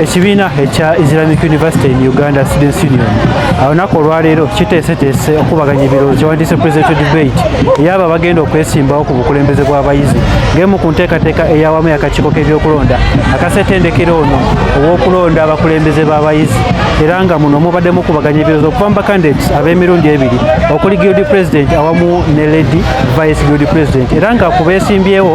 ekibiina ekya Islamic University in Uganda Students Union olunaku olwaleero kiteeseteese okubaganya ebirowoozo kyewandiise presidential debate eyabo abagenda okwesimbawo ku bukulembeze bw'abayizi ng'emu ku nteekateeka ey'awamu y'akakiiko k'ebyokulonda akasetendekero ono ow'okulonda abakulembeze b'abayizi era nga muno mubaddemu okubaganya ebirowoozo okuva mu bacandidates ab'emirundi ebiri okuli guild president awamu ne lady vice guild president era nga ku beesimbyewo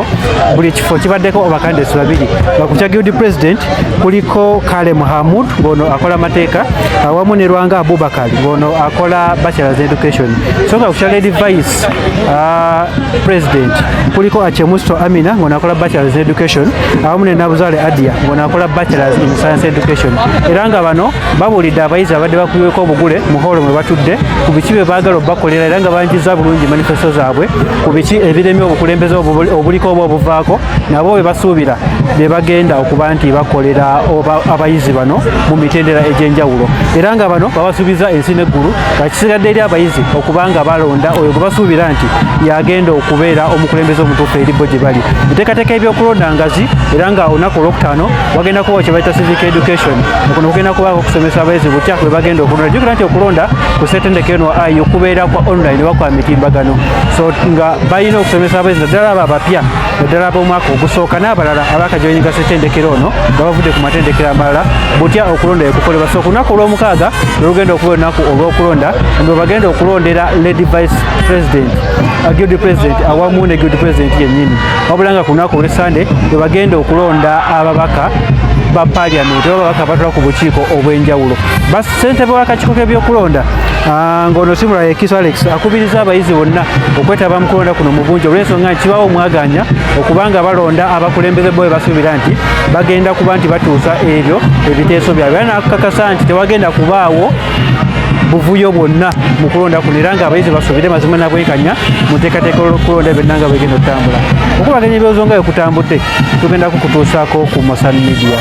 buli kifo kibaddeko abacandidates babiri nga ku kya guild president kuliko Kale Muhammad ngono akola mateeka awamu ne Rwanga Abubakar ngono akola bachelor's education so nga ku kya lady vice president kuliko Achemusto Amina ngono akola bachelor's education awamu ne Nabuzale Adia ngono akola bachelor's in science education era nga bano babulidde abayizi abadde bakubiweko obugule mu holo mwe batudde ku biki bye baagala obbakolera era nga banjiza bulungi manifesto zaabwe ku biki ebiremye obukulembeze obuliko oba obuvaako nabo bwe basuubira bye bagenda okuba nti bakolera abayizi bano mu mitendera egy'enjawulo era nga bano babasuubiza ensi n'eggulu nga kisigadde eri abayizi okubanga balonda oyo gwe basuubira nti yagenda okubeera omukulembeze omutuufu eri bo gye bali enteekateeka ebyokulonda ngazi era nga olunaku olwokutaano wagenda kubawo kye bayita civic education okuno kugenda kubaako okusomesa abayizi butya bwe bagenda okulonda jjukira nti okulonda ku ssetendekero eno IUIU kubeera kwa online oba kwa mitimbagano so nga balina okusomesa abayizi naddala abo abapya naddala ab'omwaka ogusooka n'abalala abakajoyininga ssetendekero ono nga bavudde ku matendekero amalala butya okulonda ekukolebwa so ku lunaku olw'omukaaga lwolugenda okuba olunaku olw'okulonda nga bagenda okulondera lady vice president guild president awamu ne guild president yennyini wabula nga ku lunaku olw'esande bwe bagenda okulonda ababaka ba parliament oba ababaka batula ku bukiiko obw'enjawulo ssentebe w'akakiiko k'ebyokulonda ng'ono simulaye Kissa Alex akubiriza abayizi bonna okwetaba mu kulonda kuno mu bungi olw'ensonga nti kibawo omwaganya okubanga balonda abakulembeze bo basuubira nti bagenda kuba nti batuusa ebyo ebiteeso byabwe era nakakasa nti tewagenda kubaawo buvuyo bwonna mu kulonda kuno era nga abayizi basuubire mazima nabwenkanya mu nteekateeka olw'okulonda byonna nga begenda okutambula okubaganya ebirowoozo nga bwekutambudde tugenda kukutuusaako ku Mosan Media.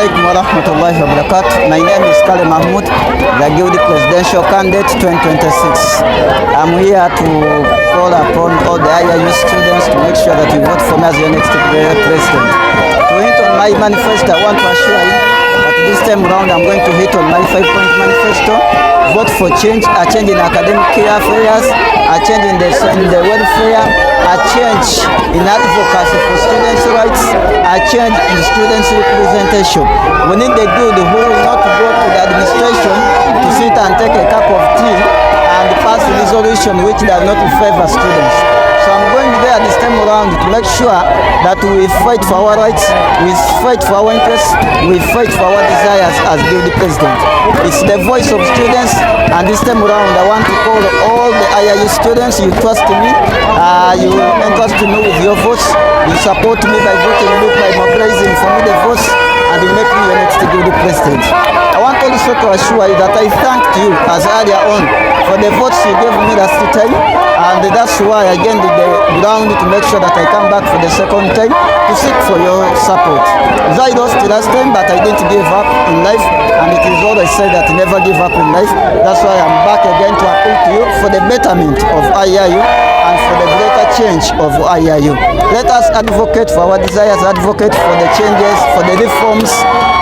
alaikum wa rahmatullahi wa barakatuh. My name is Kale Mahmoud, the Guildi presidential candidate 2026. I'm here to call upon all the IUIU students to make sure that you vote for me as your next president. To hit on my manifesto, I want to assure you that this time around I'm going to hit on my 5-point manifesto. Vote for change, a change in academic affairs, a change in the welfare, a change in advocacy for students' rights, a change in students' representation. We need the good who will not go to the administration to sit and take a cup of tea and pass a resolution which does not favor students. So I'm going there this time around to make sure that we fight for our rights, we fight for our interests, we fight for our desires as Guildi president. It's the voice of students, and this time around I want to call all the IUIU students, you trust me, you entrust me with your votes, you support me by voting me, by mobilizing for me the votes, and you make me your next Guildi president. I want also to assure you that I thanked you as earlier on for the votes you gave me last time, and that's why I gained the ground to make sure that I come back for the second time to seek for your support. I lost last time, but I didn't give up in life, and it is always said that never give up in life. That's why I'm back again to appeal to you for the betterment of IUIU and for the greater change of IUIU. Let us advocate for our desires, advocate for the changes, for the reforms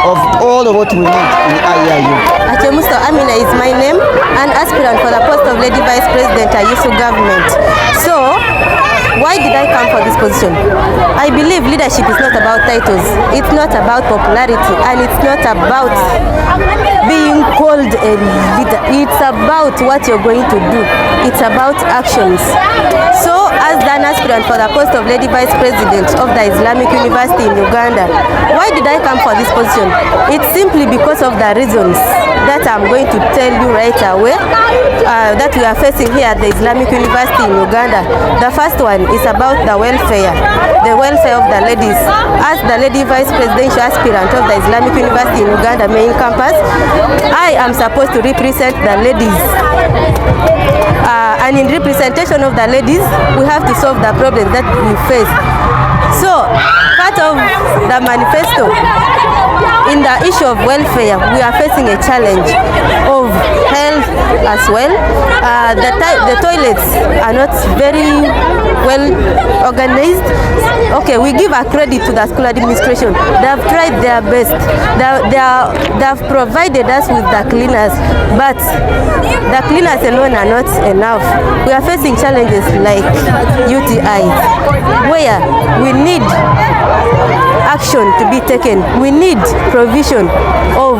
of all what we need in IUIU. Achemusto Amina is my name, an aspirant for the post of Lady Vice President IUIU government. So, why did I come for this position? I believe leadership is not about titles, it's not about popularity, and it's not about being called a leader. It's about what you're going to do. It's about actions. So, as an aspirant for the post of Lady Vice President of the Islamic University in Uganda, why did I come for this position? It's simply because of the reasons that I'm going to tell you right away that we are facing here at the Islamic University in Uganda. The first one is about the welfare of the ladies. As the Lady Vice Presidential aspirant of the Islamic University in Uganda main campus, I am supposed to represent the ladies. And in representation of the ladies, we have to solve the problems that we face. So, part of the manifesto, in the issue of welfare, we are facing a challenge of health as well. The toilets are not very well organized. Okay, we give a credit to the school administration. They have tried their best. They have provided us with the cleaners, but the cleaners alone are not enough. We are facing challenges like UTIs, where we need action to be taken. We need provision of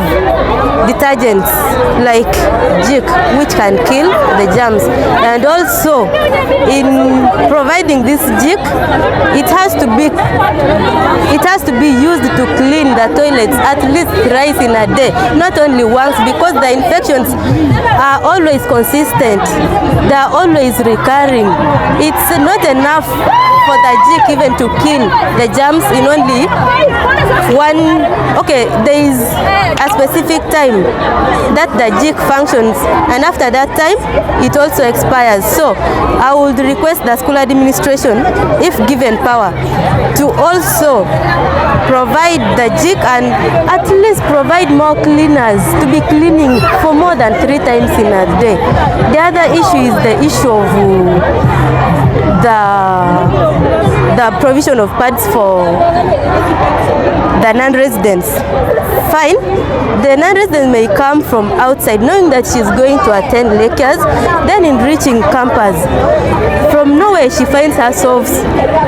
detergents like jik, which can kill the germs, and also in providing this jik, it has to be used to clean the toilets at least thrice in a day, not only once, because the infections are always consistent, they are always recurring. It's not enough for the jik even to kill the germs in only one. Okay, there is a specific time that the jik functions, and after that time it also expires. So I would request the school administration, if given power, to also provide the jik and at least provide more cleaners to be cleaning for more than 3 times in a day. The other issue is the issue of the provision of pads for the non-residents. Fine, the non-resident may come from outside knowing that she's going to attend lectures, then in reaching campus, from nowhere she finds herself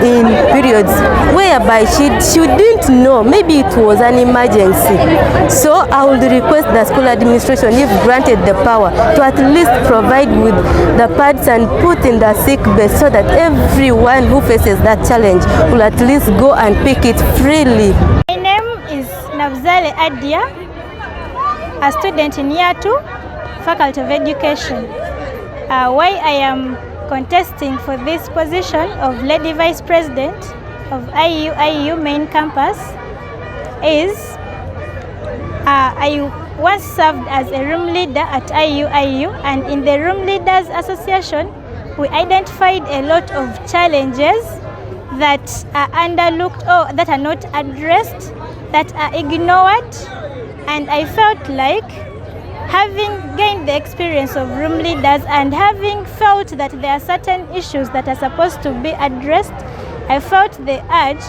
in periods whereby she didn't know, maybe it was an emergency. So I would request the school administration, if granted the power, to at least provide with the pads and put in the sick bay, so that everyone who faces that challenge will at least go and pick it freely. My name is Navzale Adia, a student in Year 2, Faculty of Education. Why I am contesting for this position of Lady Vice President of IUIU main campus is I once served as a room leader at IUIU, and in the Room Leaders Association we identified a lot of challenges that are underlooked or that are not addressed that are ignored, and I felt like, having gained the experience of room leaders and having felt that there are certain issues that are supposed to be addressed, I felt the urge,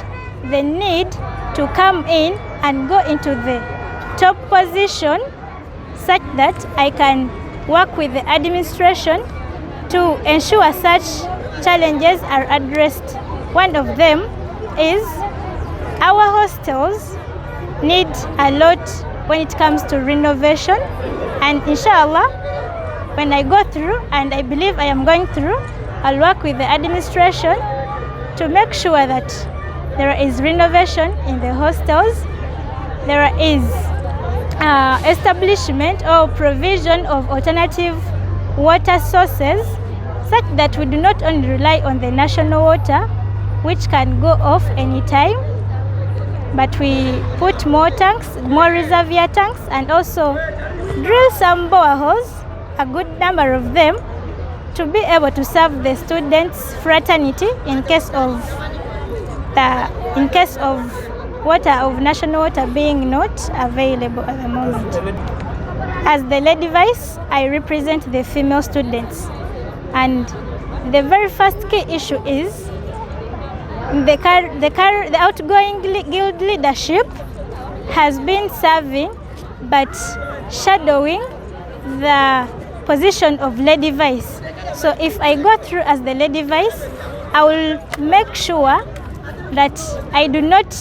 the need to come in and go into the top position such that I can work with the administration to ensure such challenges are addressed. One of them is our hostels need a lot when it comes to renovation, and inshallah, when I go through, and I believe I am going through, I'll work with the administration to make sure that there is renovation in the hostels, there is establishment or provision of alternative water sources, such that we do not only rely on the national water, which can go off anytime, but we put more tanks, more reservoir tanks, and also drill some boreholes, a good number of them, to be able to serve the students' fraternity in case of water, of national water being not available at the moment. As the lady vice, I represent the female students, and the very first key issue is the outgoing guild leadership has been serving but shadowing the position of lady vice. So if I go through as the lady vice, I will make sure that I do not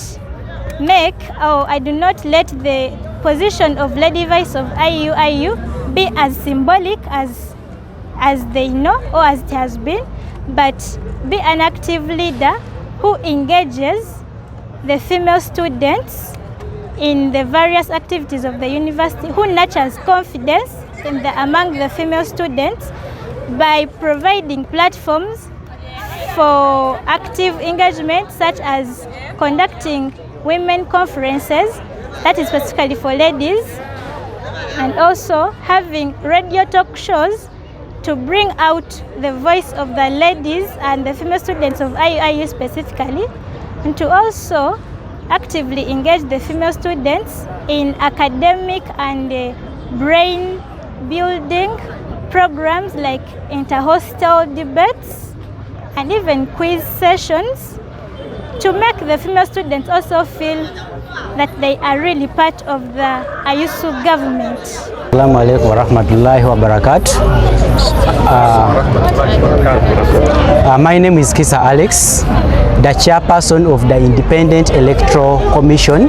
let the position of lady vice of IUIU be as symbolic as they know or as it has been, but be an active leader who engages the female students in the various activities of the university, who nurtures confidence among the female students by providing platforms for active engagement, such as conducting women conferences, that is specifically for ladies, and also having radio talk shows to bring out the voice of the ladies and the female students of IUIU specifically, and to also actively engage the female students in academic and brain building programs like inter-hostel debates and even quiz sessions, to make the female students also feel that they are really part of the IUSU government. Assalamu alaikum wa rahmatullahi wa barakatuh. My name is Kissa Alex, the chairperson of the Independent Electoral Commission,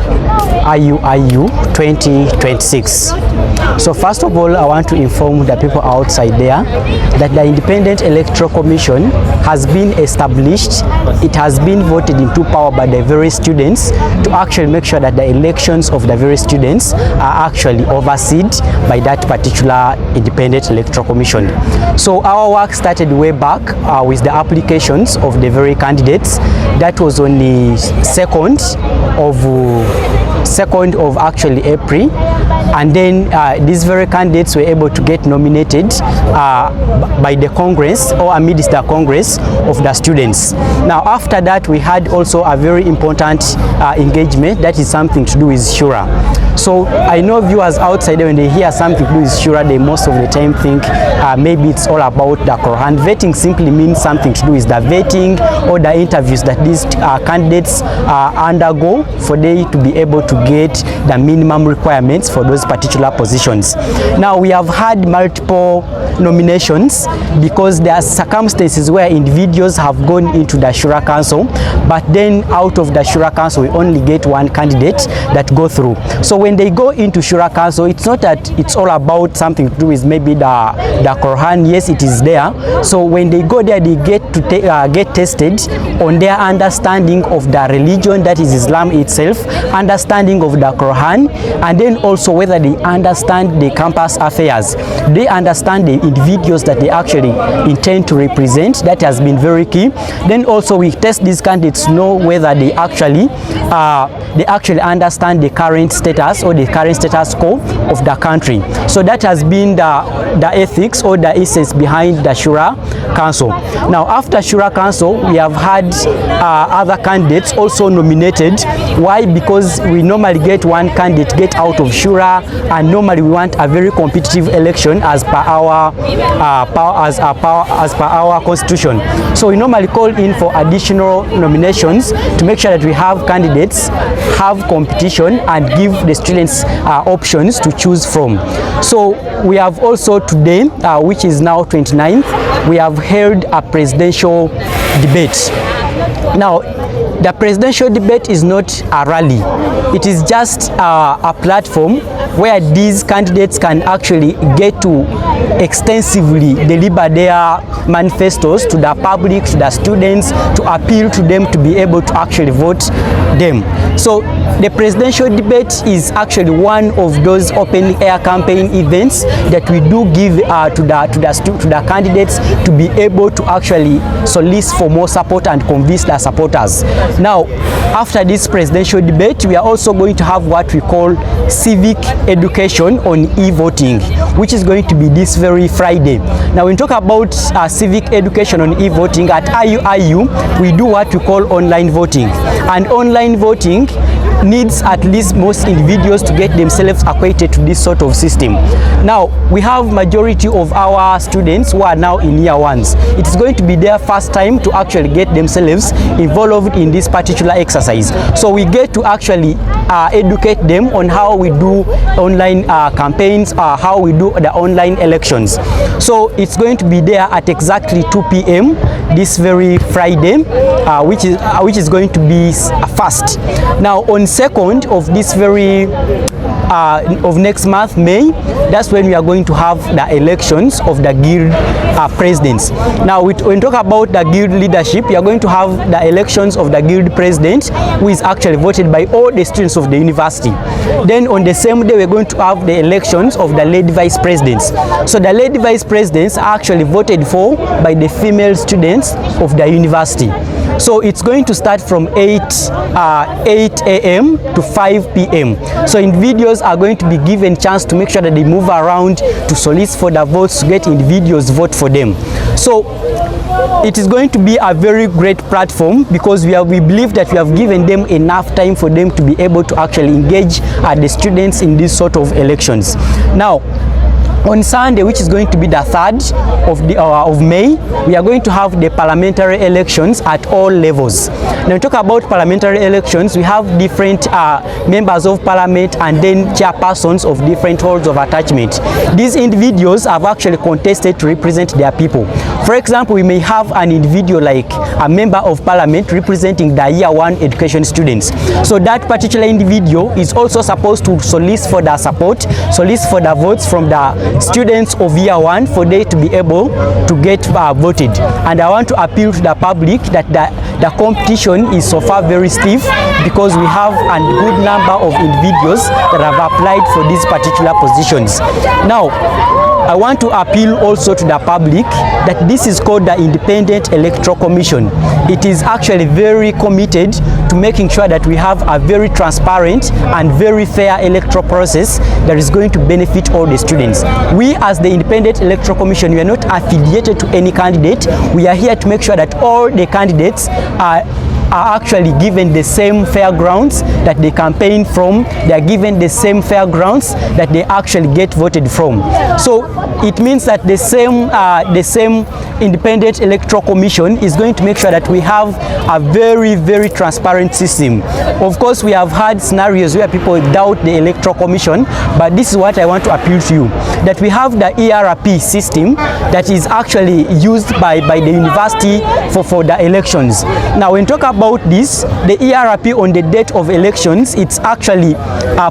IUIU 2026. So first of all, I want to inform the people outside there that the Independent Electoral Commission has been established. It has been voted into power by the various students to actually make sure that the elections of the various students are actually overseen by that particular Independent Electoral Commission. So our work started way back with the applications of the very candidates. That was on the 2nd of actually April, and then these very candidates were able to get nominated by the Congress, or amidst the Congress of the students. Now after that, we had also a very important engagement, that is something to do with Shura. So I know viewers outside, when they hear something to do with Shura, they most of the time think maybe it's all about the Quran. Vetting simply means something to do with the vetting or the interviews that these candidates undergo for they to be able to get the minimum requirements for those particular positions. Now we have had multiple nominations because there are circumstances where individuals have gone into the Shura Council, but then out of the Shura Council we only get one candidate that go through. So when they go into Shura Council, it's not that it's all about something to do with maybe the Quran. Yes, it is there. So when they go there, they get to get tested on their understanding of the religion, that is Islam itself, understanding of the Quran, and then also whether they understand the campus affairs. They understand the individuals that they actually intend to represent. That has been very key. Then also we test these candidates to know whether they actually understand the current status or the current status quo of the country. So that has been the ethics or the essence behind the Shura Council. Now after Shura Council, we have had other candidates also nominated. Why? Because we know normally get one candidate get out of Shura, and normally we want a very competitive election as per our constitution. So we normally call in for additional nominations to make sure that we have candidates, have competition, and give the students options to choose from. So we have also today, which is now 29th, we have held a presidential debate. Now, the presidential debate is not a rally. It is just a platform where these candidates can actually get to extensively deliver their manifestos to the public, to the students, to appeal to them to be able to actually vote them. So the presidential debate is actually one of those open air campaign events that we do give to the candidates to be able to actually solicit for more support and convince the supporters. Now, after this presidential debate, we are also going to have what we call civic education on e-voting, which is going to be this very Friday. Now, when we talk about civic education on e-voting at IUIU, we do what we call online voting. And online voting needs at least most individuals to get themselves acquainted to this sort of system. Now, we have majority of our students who are now in year ones. It is going to be their first time to actually get themselves involved in this particular exercise. So we get to actually educate them on how we do online campaigns, how we do the online elections. So it's going to be there at exactly 2 p.m. this very Friday, which is going to be fast. Now, on 2nd of this very of next month, May, that's when we are going to have the elections of the guild presidents. Now, when we talk about the guild leadership, we are going to have the elections of the guild president, who is actually voted by all the students of the university. Then on the same day, we're going to have the elections of the lady vice presidents. So the lady vice presidents are actually voted for by the female students of the university. So it's going to start from 8 a.m. to 5 p.m. So individuals are going to be given chance to make sure that they move around to solicit for the votes, to get individuals vote for them. So it is going to be a very great platform, because we believe that we have given them enough time for them to be able to actually engage the students in this sort of elections. Now, on Sunday, which is going to be the 3rd of May, we are going to have the parliamentary elections at all levels. Now, we talk about parliamentary elections, we have different members of parliament and then chairpersons of different halls of attachment. These individuals have actually contested to represent their people. For example, we may have an individual like a member of parliament representing the year 1 education students. So that particular individual is also supposed to solicit for the support, solicit for the votes from the students of year 1 for they to be able to get voted. And I want to appeal to the public that the competition is so far very stiff, because we have a good number of individuals that have applied for these particular positions. Now, I want to appeal also to the public that this is called the Independent Electoral Commission. It is actually very committed to making sure that we have a very transparent and very fair electoral process that is going to benefit all the students. We, as the Independent Electoral Commission, we are not affiliated to any candidate. We are here to make sure that all the candidates are actually given the same fair grounds that they campaign from. They are given the same fair grounds that they actually get voted from. So it means that the same Independent Electoral Commission is going to make sure that we have a very, very transparent system. Of course, we have had scenarios where people doubt the Electoral Commission, but this is what I want to appeal to you, that we have the ERP system that is actually used by the university for the elections. Now, when we talk about this, the ERP on the date of elections, it's actually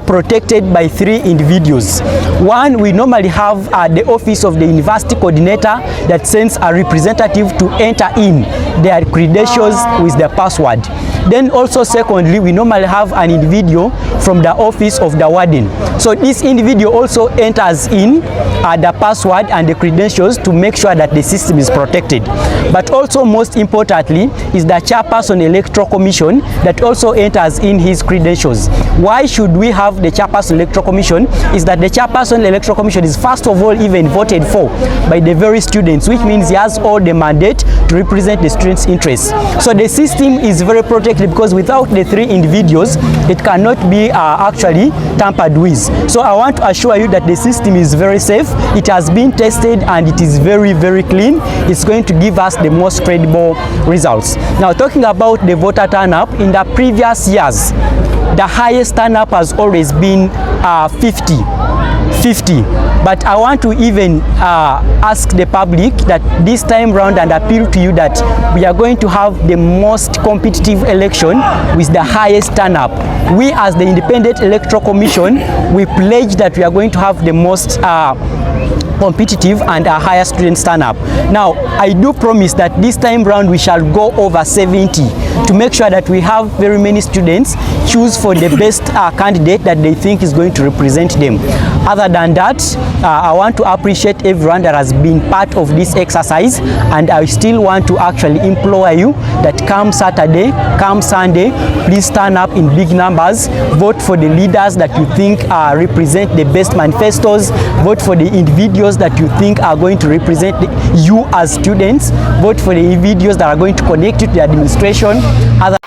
protected by 3 individuals. One, we normally have the office of the university coordinator that sends a representative to enter in their credentials with the password. Then also, secondly, we normally have an individual from the office of the warden. So this individual also enters in the password and the credentials to make sure that the system is protected. But also, most importantly, is the chairperson Electoral Commission that also enters in his credentials. Why should we have the chairperson Electoral Commission? Is that the chairperson Electoral Commission is first of all even voted for by the very students, which means he has all the mandate to represent the students' interests. So the system is very protected perfectly, because without the 3 individuals, it cannot be actually tampered with. So I want to assure you that the system is very safe. It has been tested and it is very, very clean. It's going to give us the most credible results. Now, talking about the voter turn-up, in the previous years, the highest turn-up has always been 50. But I want to even ask the public that this time round and appeal to you that we are going to have the most competitive election with the highest turn-up. We as the Independent Electoral Commission, we pledge that we are going to have the most competitive and a higher student turn-up. Now, I do promise that this time round we shall go over 70 to make sure that we have very many students choose for the best candidate that they think is going to represent them. Other than that, I want to appreciate everyone that has been part of this exercise, and I still want to actually implore you that come Saturday, come Sunday, please turn up in big numbers, vote for the leaders that you think represent the best manifestos, vote for the individuals that you think are going to represent you as students, vote for the individuals that are going to connect you to the administration. Other